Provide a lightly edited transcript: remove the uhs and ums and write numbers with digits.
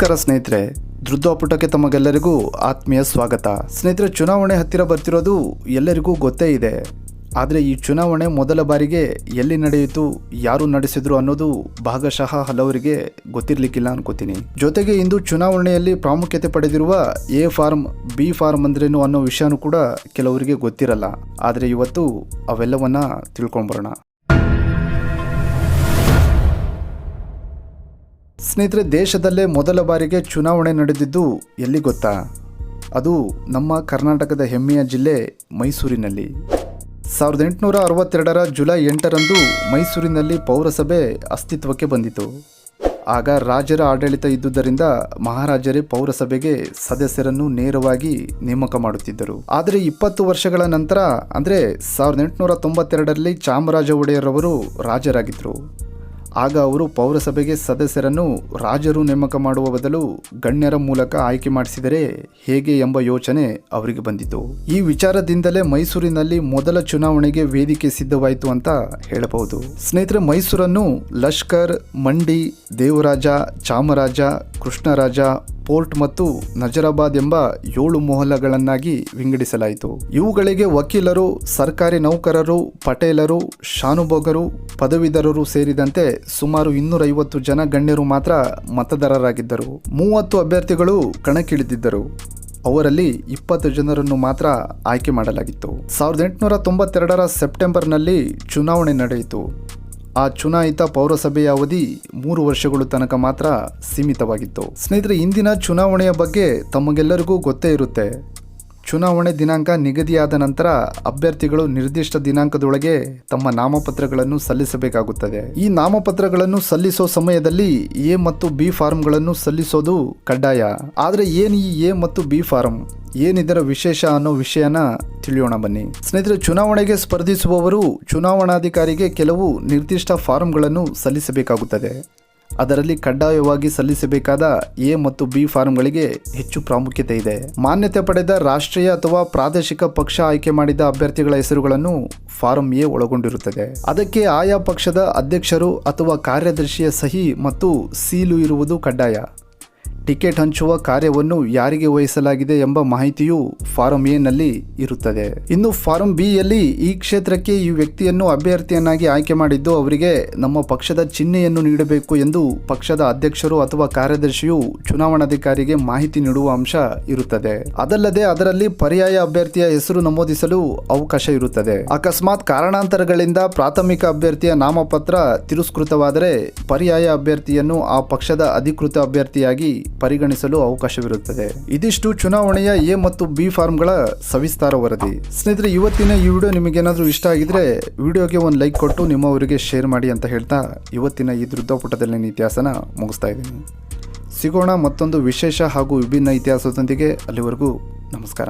ನಮಸ್ಕಾರ ಸ್ನೇಹಿತರೆ, ಧೃತಪುಟಕ್ಕೆ ತಮಗೆಲ್ಲರಿಗೂ ಆತ್ಮೀಯ ಸ್ವಾಗತ. ಸ್ನೇಹಿತರೆ, ಚುನಾವಣೆ ಹತ್ತಿರ ಬರ್ತಿರೋದು ಎಲ್ಲರಿಗೂ ಗೊತ್ತೇ ಇದೆ. ಆದರೆ ಈ ಚುನಾವಣೆ ಮೊದಲ ಬಾರಿಗೆ ಎಲ್ಲಿ ನಡೆಯಿತು, ಯಾರು ನಡೆಸಿದ್ರು ಅನ್ನೋದು ಭಾಗಶಃ ಹಲವರಿಗೆ ಗೊತ್ತಿರಲಿಕ್ಕಿಲ್ಲ ಅನ್ಕೋತೀನಿ. ಜೊತೆಗೆ ಇಂದು ಚುನಾವಣೆಯಲ್ಲಿ ಪ್ರಾಮುಖ್ಯತೆ ಪಡೆದಿರುವ ಎ ಫಾರ್ಮ್, ಬಿ ಫಾರ್ಮ್ ಅಂದ್ರೇನು ಅನ್ನೋ ವಿಷಯನೂ ಕೂಡ ಕೆಲವರಿಗೆ ಗೊತ್ತಿರಲ್ಲ. ಆದರೆ ಇವತ್ತು ಅವೆಲ್ಲವನ್ನ ತಿಳ್ಕೊಂಬರೋಣ. ಸ್ನೇಹಿತರೆ, ದೇಶದಲ್ಲೇ ಮೊದಲ ಬಾರಿಗೆ ಚುನಾವಣೆ ನಡೆದಿದ್ದು ಎಲ್ಲಿ ಗೊತ್ತಾ? ಅದು ನಮ್ಮ ಕರ್ನಾಟಕದ ಹೆಮ್ಮೆಯ ಜಿಲ್ಲೆ ಮೈಸೂರಿನಲ್ಲಿ. 1862ರ ಜುಲೈ 8ರಂದು ಮೈಸೂರಿನಲ್ಲಿ ಪೌರಸಭೆ ಅಸ್ತಿತ್ವಕ್ಕೆ ಬಂದಿತು. ಆಗ ರಾಜರ ಆಡಳಿತ ಇದ್ದುದರಿಂದ ಮಹಾರಾಜರೇ ಪೌರಸಭೆಗೆ ಸದಸ್ಯರನ್ನು ನೇರವಾಗಿ ನೇಮಕ ಮಾಡುತ್ತಿದ್ದರು. ಆದರೆ 20 ವರ್ಷಗಳ ನಂತರ ಅಂದರೆ 1892ರಲ್ಲಿ ಚಾಮರಾಜ ಒಡೆಯರವರು ರಾಜರಾಗಿದ್ದರು. ಆಗ ಅವರು ಪೌರಸಭೆಗೆ ಸದಸ್ಯರನ್ನು ರಾಜರು ನೇಮಕ ಮಾಡುವ ಬದಲು ಗಣ್ಯರ ಮೂಲಕ ಆಯ್ಕೆ ಮಾಡಿಸಿದರೆ ಹೇಗೆ ಎಂಬ ಯೋಚನೆ ಅವರಿಗೆ ಬಂದಿತು. ಈ ವಿಚಾರದಿಂದಲೇ ಮೈಸೂರಿನಲ್ಲಿ ಮೊದಲ ಚುನಾವಣೆಗೆ ವೇದಿಕೆ ಸಿದ್ಧವಾಯಿತು ಅಂತ ಹೇಳಬಹುದು. ಸ್ನೇಹಿತರೆ, ಮೈಸೂರನ್ನು ಲಷ್ಕರ್, ಮಂಡಿ, ದೇವರಾಜ, ಚಾಮರಾಜ, ಕೃಷ್ಣರಾಜ, ಪೋರ್ಟ್ ಮತ್ತು ನಜರಾಬಾದ್ ಎಂಬ 7 ಮೊಹಲ್ಲಗಳನ್ನಾಗಿ ವಿಂಗಡಿಸಲಾಯಿತು. ಇವುಗಳಿಗೆ ವಕೀಲರು, ಸರ್ಕಾರಿ ನೌಕರರು, ಪಟೇಲರು, ಶಾನುಭೋಗರು, ಪದವೀಧರರು ಸೇರಿದಂತೆ ಸುಮಾರು 250 ಜನ ಗಣ್ಯರು ಮಾತ್ರ ಮತದಾರರಾಗಿದ್ದರು. 30 ಅಭ್ಯರ್ಥಿಗಳು ಕಣಕ್ಕಿಳಿದಿದ್ದರು. ಅವರಲ್ಲಿ 20 ಜನರನ್ನು ಮಾತ್ರ ಆಯ್ಕೆ ಮಾಡಲಾಗಿತ್ತು. 1892ರ ಸೆಪ್ಟೆಂಬರ್ನಲ್ಲಿ ಚುನಾವಣೆ ನಡೆಯಿತು. ಆ ಚುನಾಯಿತ ಪೌರಸಭೆಯ ಅವಧಿ 3 ವರ್ಷಗಳು ತನಕ ಮಾತ್ರ ಸೀಮಿತವಾಗಿತ್ತು. ಸ್ನೇಹಿತರೆ, ಇಂದಿನ ಚುನಾವಣೆಯ ಬಗ್ಗೆ ತಮಗೆಲ್ಲರಿಗೂ ಗೊತ್ತೇ ಇರುತ್ತೆ. ಚುನಾವಣೆ ದಿನಾಂಕ ನಿಗದಿಯಾದ ನಂತರ ಅಭ್ಯರ್ಥಿಗಳು ನಿರ್ದಿಷ್ಟ ದಿನಾಂಕದೊಳಗೆ ತಮ್ಮ ನಾಮಪತ್ರಗಳನ್ನು ಸಲ್ಲಿಸಬೇಕಾಗುತ್ತದೆ. ಈ ನಾಮಪತ್ರಗಳನ್ನು ಸಲ್ಲಿಸೋ ಸಮಯದಲ್ಲಿ ಎ ಮತ್ತು ಬಿ ಫಾರ್ಮ್ಗಳನ್ನು ಸಲ್ಲಿಸೋದು ಕಡ್ಡಾಯ. ಆದರೆ ಏನು ಈ ಎ ಮತ್ತು ಬಿ ಫಾರ್ಮ್, ಏನಿದರ ವಿಶೇಷ ಅನ್ನೋ ವಿಷಯನ ತಿಳಿಯೋಣ ಬನ್ನಿ. ಸ್ನೇಹಿತರೆ, ಚುನಾವಣೆಗೆ ಸ್ಪರ್ಧಿಸುವವರು ಚುನಾವಣಾಧಿಕಾರಿಗೆ ಕೆಲವು ನಿರ್ದಿಷ್ಟ ಫಾರ್ಮ್ಗಳನ್ನು ಸಲ್ಲಿಸಬೇಕಾಗುತ್ತದೆ. ಅದರಲ್ಲಿ ಕಡ್ಡಾಯವಾಗಿ ಸಲ್ಲಿಸಬೇಕಾದ ಎ ಮತ್ತು ಬಿ ಫಾರ್ಮ್ಗಳಿಗೆ ಹೆಚ್ಚು ಪ್ರಾಮುಖ್ಯತೆ ಇದೆ. ಮಾನ್ಯತೆ ಪಡೆದ ರಾಷ್ಟ್ರೀಯ ಅಥವಾ ಪ್ರಾದೇಶಿಕ ಪಕ್ಷ ಆಯ್ಕೆ ಮಾಡಿದ ಅಭ್ಯರ್ಥಿಗಳ ಹೆಸರುಗಳನ್ನು ಫಾರಂ ಎ ಒಳಗೊಂಡಿರುತ್ತದೆ. ಅದಕ್ಕೆ ಆಯಾ ಪಕ್ಷದ ಅಧ್ಯಕ್ಷರು ಅಥವಾ ಕಾರ್ಯದರ್ಶಿಯ ಸಹಿ ಮತ್ತು ಸೀಲು ಇರುವುದು ಕಡ್ಡಾಯ. ಟಿಕೆಟ್ ಹಂಚುವ ಕಾರ್ಯವನ್ನು ಯಾರಿಗೆ ವಹಿಸಲಾಗಿದೆ ಎಂಬ ಮಾಹಿತಿಯು ಫಾರಂ ಎ ನಲ್ಲಿ ಇರುತ್ತದೆ. ಇನ್ನು ಫಾರಂ ಬಿ ಯಲ್ಲಿ ಈ ಕ್ಷೇತ್ರಕ್ಕೆ ಈ ವ್ಯಕ್ತಿಯನ್ನು ಅಭ್ಯರ್ಥಿಯನ್ನಾಗಿ ಆಯ್ಕೆ ಮಾಡಿದ್ದು ಅವರಿಗೆ ನಮ್ಮ ಪಕ್ಷದ ಚಿಹ್ನೆಯನ್ನು ನೀಡಬೇಕು ಎಂದು ಪಕ್ಷದ ಅಧ್ಯಕ್ಷರು ಅಥವಾ ಕಾರ್ಯದರ್ಶಿಯು ಚುನಾವಣಾಧಿಕಾರಿಗೆ ಮಾಹಿತಿ ನೀಡುವ ಅಂಶ ಇರುತ್ತದೆ. ಅದಲ್ಲದೆ ಅದರಲ್ಲಿ ಪರ್ಯಾಯ ಅಭ್ಯರ್ಥಿಯ ಹೆಸರು ನಮೂದಿಸಲು ಅವಕಾಶ ಇರುತ್ತದೆ. ಅಕಸ್ಮಾತ್ ಕಾರಣಾಂತರಗಳಿಂದ ಪ್ರಾಥಮಿಕ ಅಭ್ಯರ್ಥಿಯ ನಾಮಪತ್ರ ತಿರಸ್ಕೃತವಾದರೆ ಪರ್ಯಾಯ ಅಭ್ಯರ್ಥಿಯನ್ನು ಆ ಪಕ್ಷದ ಅಧಿಕೃತ ಅಭ್ಯರ್ಥಿಯಾಗಿ ಪರಿಗಣಿಸಲು ಅವಕಾಶವಿರುತ್ತದೆ. ಇದಿಷ್ಟು ಚುನಾವಣೆಯ ಎ ಮತ್ತು ಬಿ ಫಾರ್ಮ್ಗಳ ಸವಿಸ್ತಾರ ವರದಿ. ಸ್ನೇಹಿತರೆ, ಇವತ್ತಿನ ಈ ವಿಡಿಯೋ ನಿಮಗೇನಾದರೂ ಇಷ್ಟ ಆಗಿದ್ರೆ ವಿಡಿಯೋಗೆ ಒಂದು ಲೈಕ್ ಕೊಟ್ಟು ನಿಮ್ಮವರಿಗೆ ಶೇರ್ ಮಾಡಿ ಅಂತ ಹೇಳ್ತಾ ಇವತ್ತಿನ ಈ ಧೃತಪುಟದಲ್ಲಿನ ಇತಿಹಾಸನ ಮುಗಿಸ್ತಾ ಇದ್ದೀನಿ. ಸಿಗೋಣ ಮತ್ತೊಂದು ವಿಶೇಷ ಹಾಗೂ ವಿಭಿನ್ನ ಇತಿಹಾಸದೊಂದಿಗೆ. ಅಲ್ಲಿವರೆಗೂ ನಮಸ್ಕಾರ.